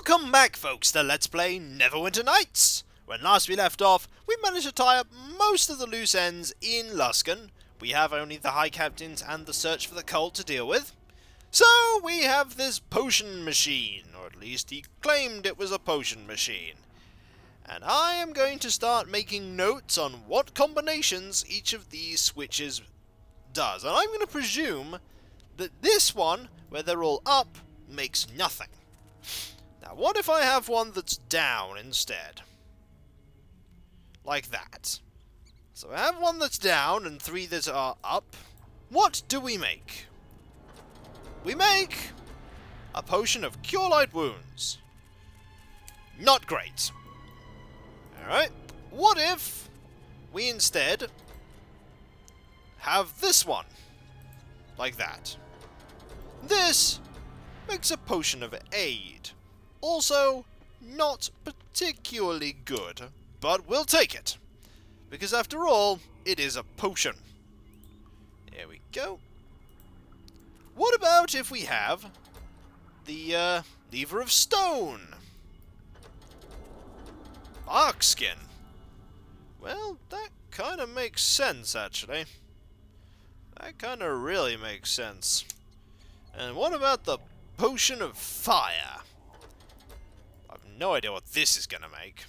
Welcome back, folks, to Let's Play Neverwinter Nights! When last we left off, we managed to tie up most of the loose ends in Luskan. We have only the High Captains and the search for the cult to deal with. So, we have this potion machine, or at least he claimed it was a potion machine. And I am going to start making notes on what combinations each of these switches does. And I'm going to presume that this one, where they're all up, makes nothing. Now, what if I have one that's down instead? Like that. So I have one that's down and three that are up. What do we make? We make a potion of Cure Light Wounds. Not great. Alright. What if we instead have this one? Like that. This makes a potion of aid. Also, not particularly good, but we'll take it. Because after all, it is a potion. There we go. What about if we have the Lever of Stone? Bark Skin. Well, that kind of makes sense, actually. That kind of really makes sense. And what about the Potion of Fire? I've no idea what this is going to make.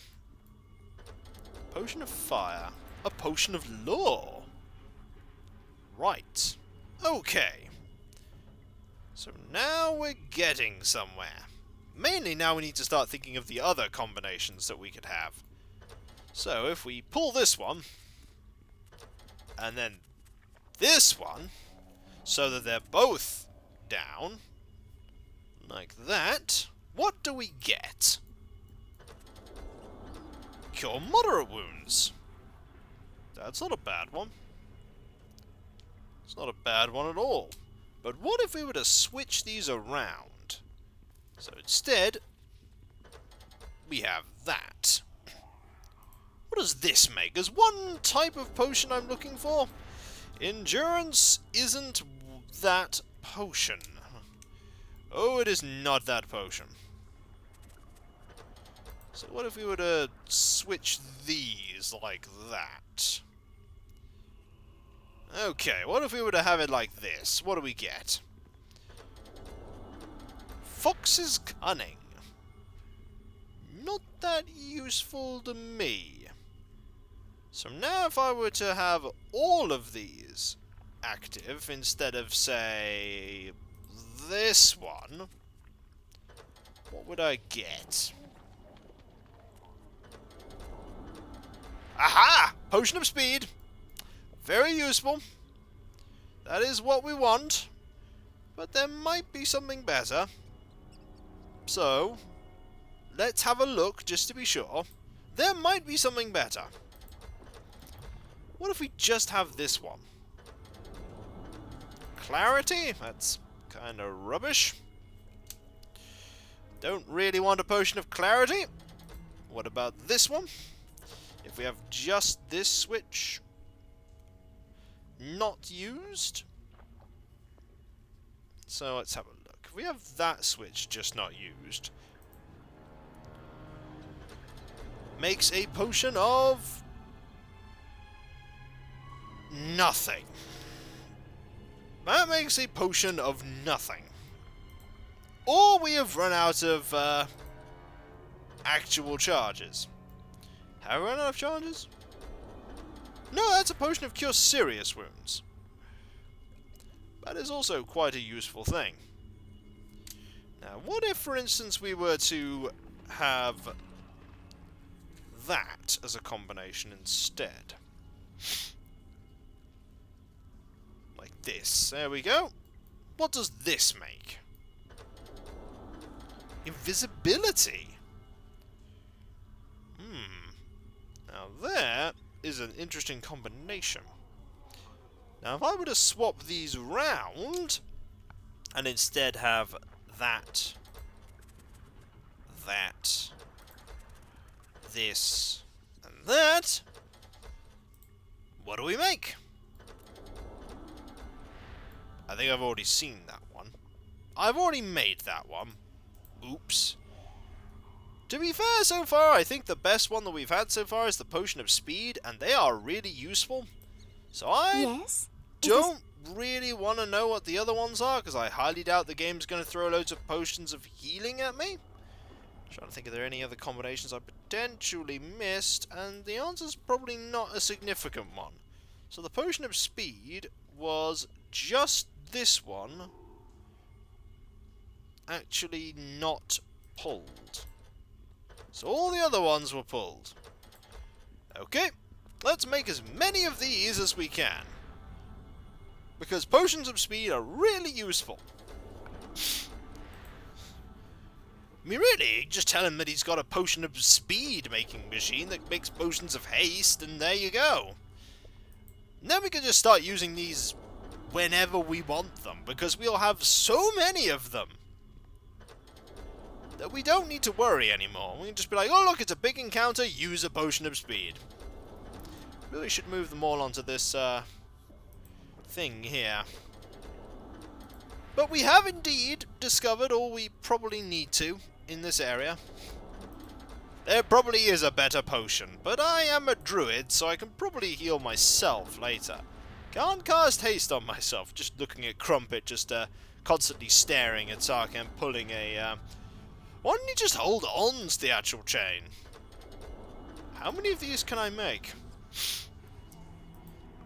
Potion of Fire. A Potion of Law. Right. Okay. So now we're getting somewhere. Mainly now we need to start thinking of the other combinations that we could have. So if we pull this one, and then this one, so that they're both down, like that, what do we get? Cure moderate wounds. That's not a bad one. It's not a bad one at all. But what if we were to switch these around? So instead, we have that. What does this make? There's one type of potion I'm looking for. Endurance isn't that potion. Oh, it is not that potion. So what if we were to switch these like that? Okay, what if we were to have it like this? What do we get? Fox's Cunning. Not that useful to me. So now if I were to have all of these active instead of, say, this one, what would I get? Aha! Potion of Speed. Very useful. That is what we want. But there might be something better. So, let's have a look just to be sure. There might be something better. What if we just have this one? Clarity? That's kind of rubbish. Don't really want a potion of clarity. What about this one? If we have just this switch not used. So let's have a look. If we have that switch just not used, makes a potion of nothing. That makes a potion of nothing. Or we have run out of actual charges. Have we run out of charges? No, that's a potion of Cure Serious Wounds. That is also quite a useful thing. Now, what if, for instance, we were to have that as a combination instead? Like this. There we go. What does this make? Invisibility. Now that is an interesting combination. Now if I were to swap these round and instead have that, this, and that, what do we make? I think I've already seen that one. I've already made that one. Oops. To be fair, so far, I think the best one that we've had so far is the Potion of Speed, and they are really useful. So I don't really want to know what the other ones are, because I highly doubt the game's going to throw loads of potions of healing at me. I'm trying to think if there are any other combinations I potentially missed, and the answer's probably not a significant one. So the Potion of Speed was just this one actually not pulled. So all the other ones were pulled. Okay, let's make as many of these as we can, because Potions of Speed are really useful. I mean, really, just tell him that he's got a Potion of Speed making machine that makes Potions of Haste, and there you go. And then we can just start using these whenever we want them, because we'll have so many of them that we don't need to worry anymore. We can just be like, oh look, it's a big encounter, use a Potion of Speed. Really should move them all onto this thing here. But we have indeed discovered all we probably need to in this area. There probably is a better potion, but I am a druid, so I can probably heal myself later. Can't cast haste on myself, just looking at Crumpet, just constantly staring at sar'ken, pulling a... Why don't you just hold on to the actual chain? How many of these can I make?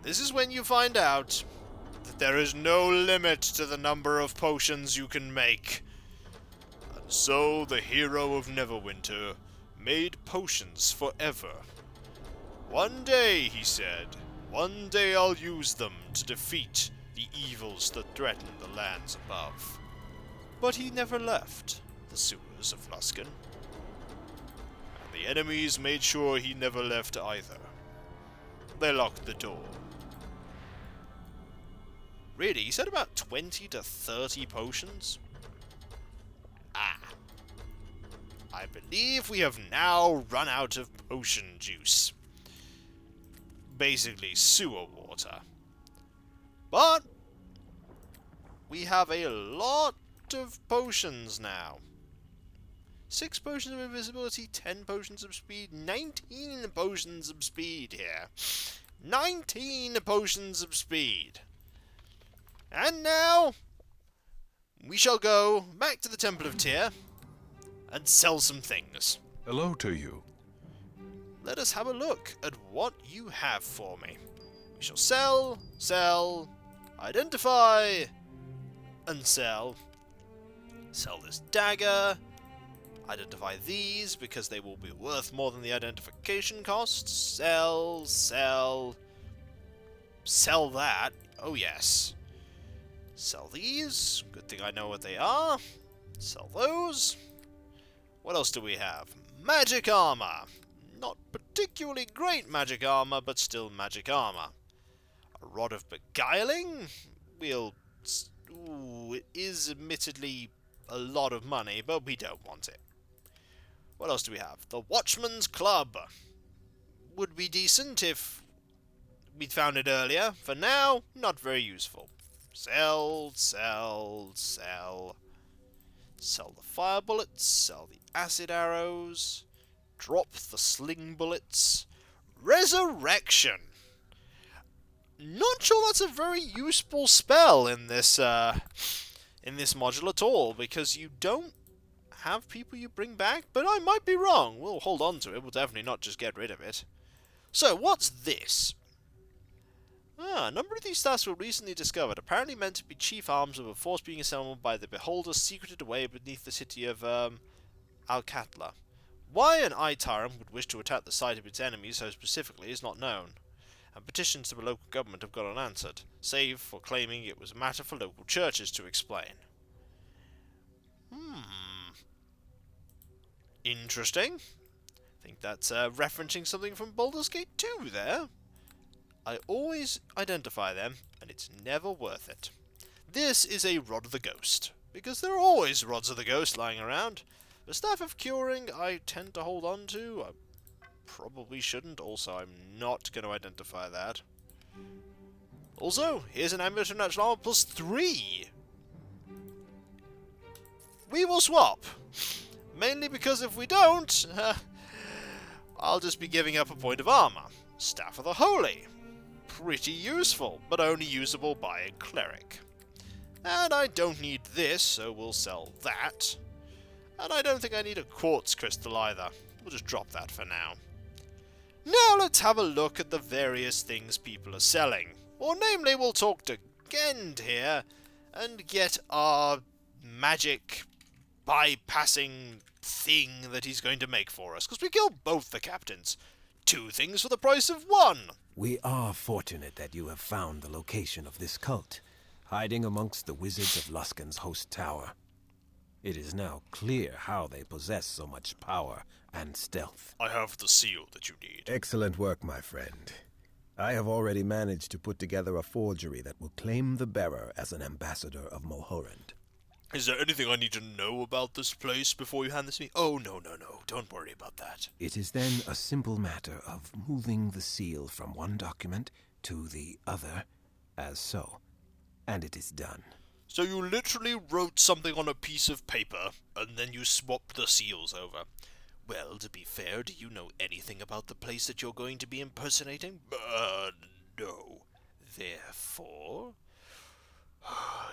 This is when you find out that there is no limit to the number of potions you can make. And so the hero of Neverwinter made potions forever. One day, he said, one day I'll use them to defeat the evils that threaten the lands above. But he never left the sewers of Luskan. And the enemies made sure he never left either. They locked the door. Really, he said about 20 to 30 potions? Ah. I believe we have now run out of potion juice. Basically, sewer water. But we have a lot of potions now. 6 potions of invisibility, 10 potions of speed, 19 potions of speed here. 19 potions of speed. And now, we shall go back to the Temple of Tyr and sell some things. Hello to you. Let us have a look at what you have for me. We shall sell, identify, and sell. Sell this dagger. Identify these, because they will be worth more than the identification costs. Sell that. Oh yes. Sell these. Good thing I know what they are. Sell those. What else do we have? Magic armor. Not particularly great magic armor, but still magic armor. A rod of beguiling. We'll... Ooh, it is admittedly a lot of money, but we don't want it. What else do we have? The Watchman's Club. Would be decent if we'd found it earlier. For now, not very useful. Sell. Sell the fire bullets. Sell the acid arrows. Drop the sling bullets. Resurrection. Not sure that's a very useful spell in this module at all, because you don't have people you bring back, but I might be wrong. We'll hold on to it. We'll definitely not just get rid of it. So, what's this? A number of these stats were recently discovered, apparently meant to be chief arms of a force being assembled by the Beholder secreted away beneath the city of Alcatla. Why an Itaran would wish to attack the site of its enemies so specifically is not known, and petitions to the local government have gone unanswered, save for claiming it was a matter for local churches to explain. Interesting. I think that's referencing something from Baldur's Gate 2 there. I always identify them, and it's never worth it. This is a Rod of the Ghost, because there are always Rods of the Ghost lying around. The Staff of Curing I tend to hold on to. I probably shouldn't. Also, I'm not going to identify that. Also, here's an Amulet of Natural Armor plus 3. We will swap. Mainly because if we don't, I'll just be giving up a point of armor. Staff of the Holy. Pretty useful, but only usable by a cleric. And I don't need this, so we'll sell that. And I don't think I need a quartz crystal either. We'll just drop that for now. Now let's have a look at the various things people are selling. Or namely, we'll talk to Gend here and get our magic bypassing thing that he's going to make for us. Because we killed both the captains. 2 things for the price of 1. We are fortunate that you have found the location of this cult, hiding amongst the wizards of Luskan's host tower. It is now clear how they possess so much power and stealth. I have the seal that you need. Excellent work, my friend. I have already managed to put together a forgery that will claim the bearer as an ambassador of Mulhorand. Is there anything I need to know about this place before you hand this to me? Oh, no. Don't worry about that. It is then a simple matter of moving the seal from one document to the other, as so. And it is done. So you literally wrote something on a piece of paper, and then you swapped the seals over. Well, to be fair, do you know anything about the place that you're going to be impersonating? No. Therefore,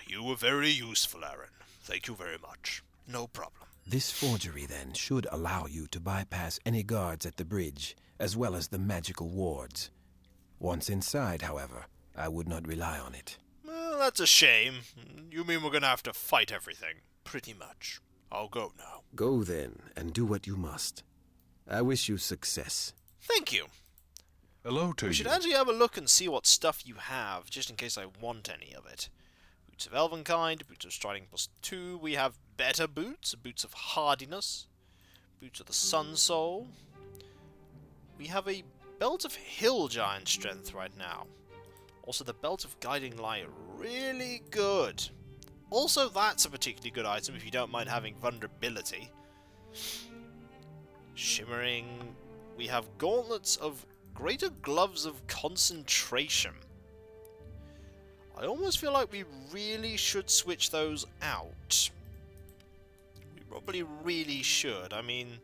you were very useful, Aaron. Thank you very much. No problem. This forgery, then, should allow you to bypass any guards at the bridge, as well as the magical wards. Once inside, however, I would not rely on it. Well, that's a shame. You mean we're going to have to fight everything? Pretty much. I'll go now. Go, then, and do what you must. I wish you success. Thank you. Hello to you. We should actually have a look and see what stuff you have, just in case I want any of it. Boots of Elvenkind, Boots of Striding +2. We have better boots, Boots of Hardiness, Boots of the Sun Soul. We have a Belt of Hill Giant Strength right now. Also, the Belt of Guiding Light, really good. Also, that's a particularly good item if you don't mind having vulnerability. Shimmering. We have Gauntlets of Greater Gloves of Concentration. I almost feel like we really should switch those out. We probably really should. I mean,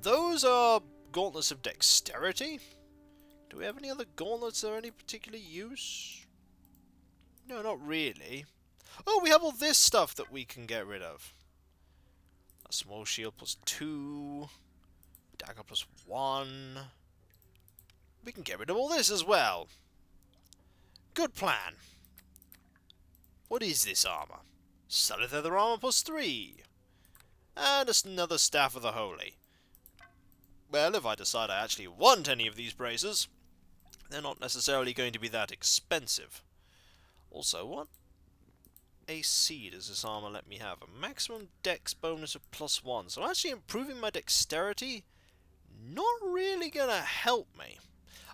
those are Gauntlets of Dexterity. Do we have any other gauntlets that are any particular use? No, not really. Oh, we have all this stuff that we can get rid of. A small shield +2. Dagger +1. We can get rid of all this as well. Good plan. What is this armor? Solid leather armor +3. And another Staff of the Holy. Well, if I decide I actually want any of these braces, they're not necessarily going to be that expensive. Also, what AC does this armor let me have? A maximum dex bonus of +1. So actually improving my dexterity, not really gonna help me.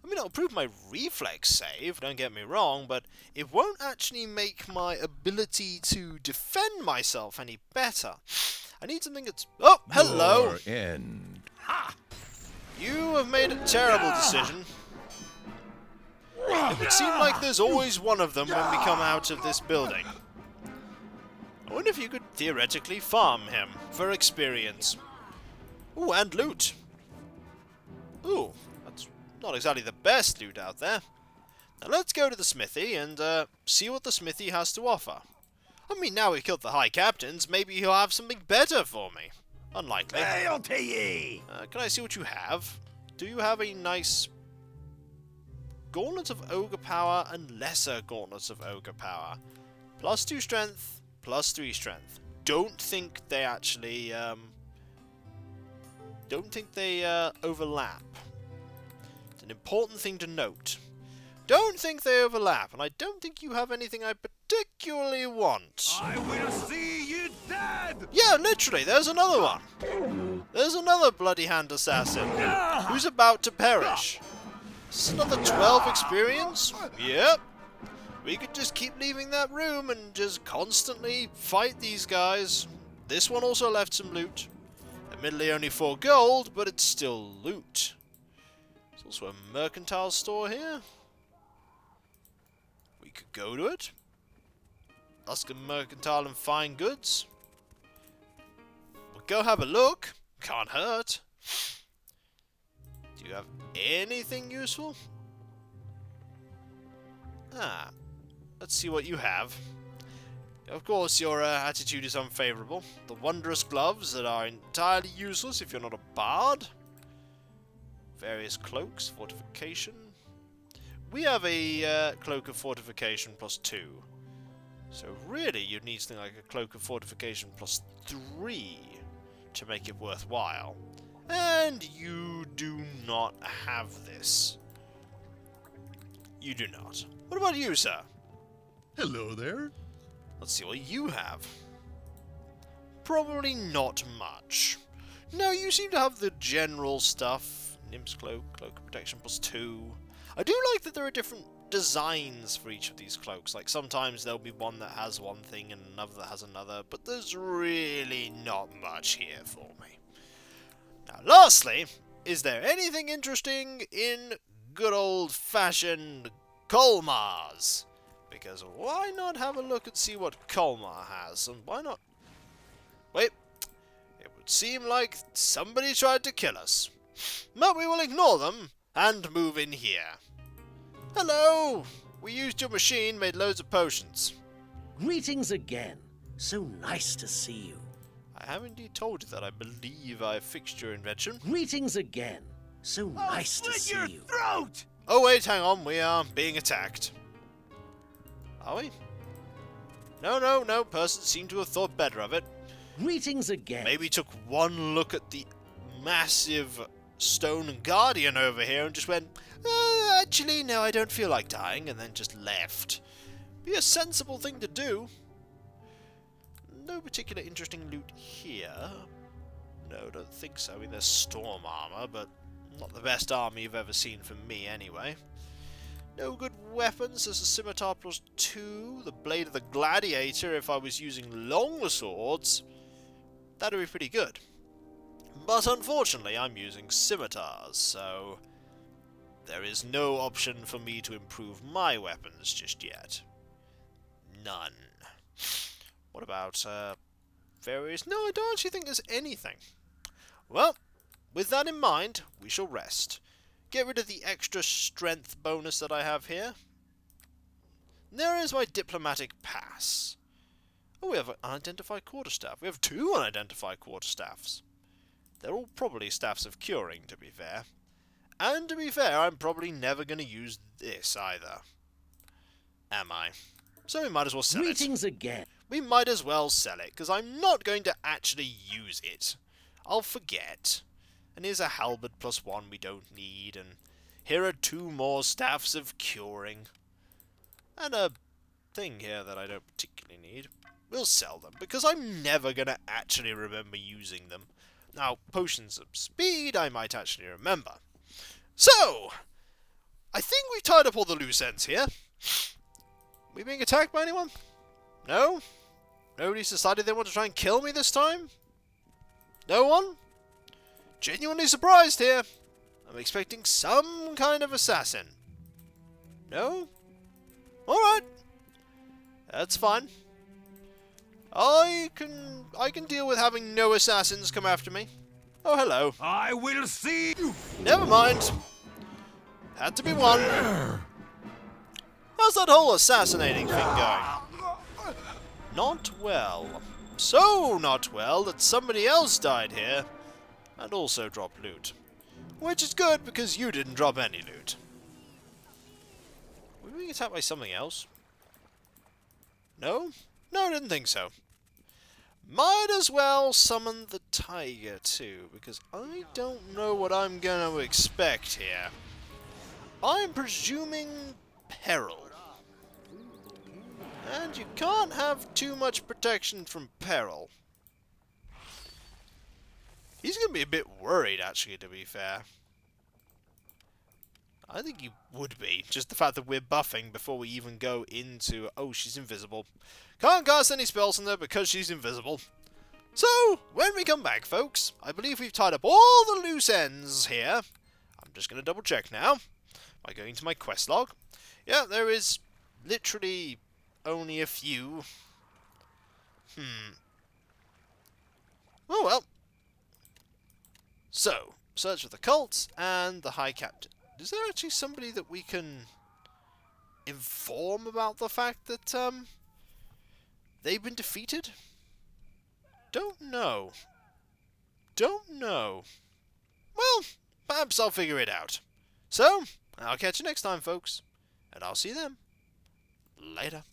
I mean, it'll improve my reflex save, don't get me wrong, but it won't actually make my ability to defend myself any better. I need something that's... Oh, hello! Your end. Ha! You have made a terrible decision. It would seem like there's always one of them when we come out of this building. I wonder if you could theoretically farm him for experience. Ooh, and loot. Ooh, that's not exactly the best loot out there. Now let's go to the smithy and see what the smithy has to offer. I mean, now we've killed the High Captains, maybe he'll have something better for me. Unlikely. Hail to ye! Can I see what you have? Do you have a nice Gauntlet of Ogre Power and Lesser Gauntlets of Ogre Power? +2 strength, +3 strength. Don't think they actually, overlap. It's an important thing to note. Don't think they overlap, and I don't think you have anything I particularly want. I will see you dead! Yeah, literally, there's another one. There's another bloody hand assassin who's about to perish. Is this another 12 experience? Yep. We could just keep leaving that room and just constantly fight these guys. This one also left some loot. Admittedly only 4 gold, but it's still loot. There's also a mercantile store here. We could go to it. Luskan Mercantile and Fine Goods. We'll go have a look, can't hurt. Do you have anything useful? Ah, let's see what you have. Of course, your attitude is unfavorable. The wondrous gloves that are entirely useless if you're not a bard. Various cloaks, fortification. We have a cloak of fortification +2. So really, you'd need something like a cloak of fortification +3 to make it worthwhile. And you do not have this. You do not. What about you, sir? Hello there. Let's see what you have. Probably not much. No, you seem to have the general stuff. Nymph's cloak, cloak of protection +2. I do like that there are different designs for each of these cloaks. Like sometimes there'll be one that has one thing and another that has another, but there's really not much here for me. Now, lastly, is there anything interesting in good old-fashioned Colmar's? Because why not have a look and see what Colmar has, and why not... Wait, it would seem like somebody tried to kill us. But we will ignore them and move in here. Hello! We used your machine, made loads of potions. Greetings again. So nice to see you. I have indeed told you that I believe I fixed your invention. Greetings again. So nice to see you. Throat! Oh wait, hang on, we are being attacked. Are we? No, person seemed to have thought better of it. Greetings again. Maybe took one look at the massive stone guardian over here and just went, actually, no, I don't feel like dying, and then just left. Be a sensible thing to do. No particular interesting loot here. No, don't think so. I mean, there's storm armor, but not the best armor you've ever seen from me, anyway. No good weapons. There's a scimitar +2. The blade of the gladiator, if I was using long swords, that'd be pretty good. But unfortunately, I'm using scimitars, so there is no option for me to improve my weapons just yet. None. What about, various... No, I don't actually think there's anything. Well, with that in mind, we shall rest. Get rid of the extra strength bonus that I have here. There is my diplomatic pass. Oh, we have an unidentified quarterstaff. We have 2 unidentified quarterstaffs. They're all probably staffs of curing, to be fair. And to be fair, I'm probably never going to use this either. Am I? So we might as well sell it. Greetings again. We might as well sell it, because I'm not going to actually use it. I'll forget. And here's a halberd +1 we don't need, and here are 2 more staffs of curing. And a thing here that I don't particularly need. We'll sell them, because I'm never going to actually remember using them. Now, potions of speed I might actually remember. So, I think we've tied up all the loose ends here. We being attacked by anyone? No? Nobody's decided they want to try and kill me this time? No one? Genuinely surprised here. I'm expecting some kind of assassin. No? Alright. That's fine. I can deal with having no assassins come after me. Oh, hello. I will see you. Never mind. Had to be one. How's that whole assassinating thing going? Not well. So not well that somebody else died here and also dropped loot. Which is good because you didn't drop any loot. Were we being attacked by something else? No? No, I didn't think so. Might as well summon the tiger too, because I don't know what I'm going to expect here. I'm presuming peril. And you can't have too much protection from peril. He's going to be a bit worried, actually, to be fair. I think he would be. Just the fact that we're buffing before we even go into... Oh, she's invisible. Can't cast any spells on her because she's invisible. So, when we come back, folks, I believe we've tied up all the loose ends here. I'm just going to double check now by going to my quest log. Yeah, there is literally only a few. Oh well. So, search for the cult and the High Captain. Is there actually somebody that we can inform about the fact that, they've been defeated? Don't know. Don't know. Well, perhaps I'll figure it out. So, I'll catch you next time, folks. And I'll see you then. Later.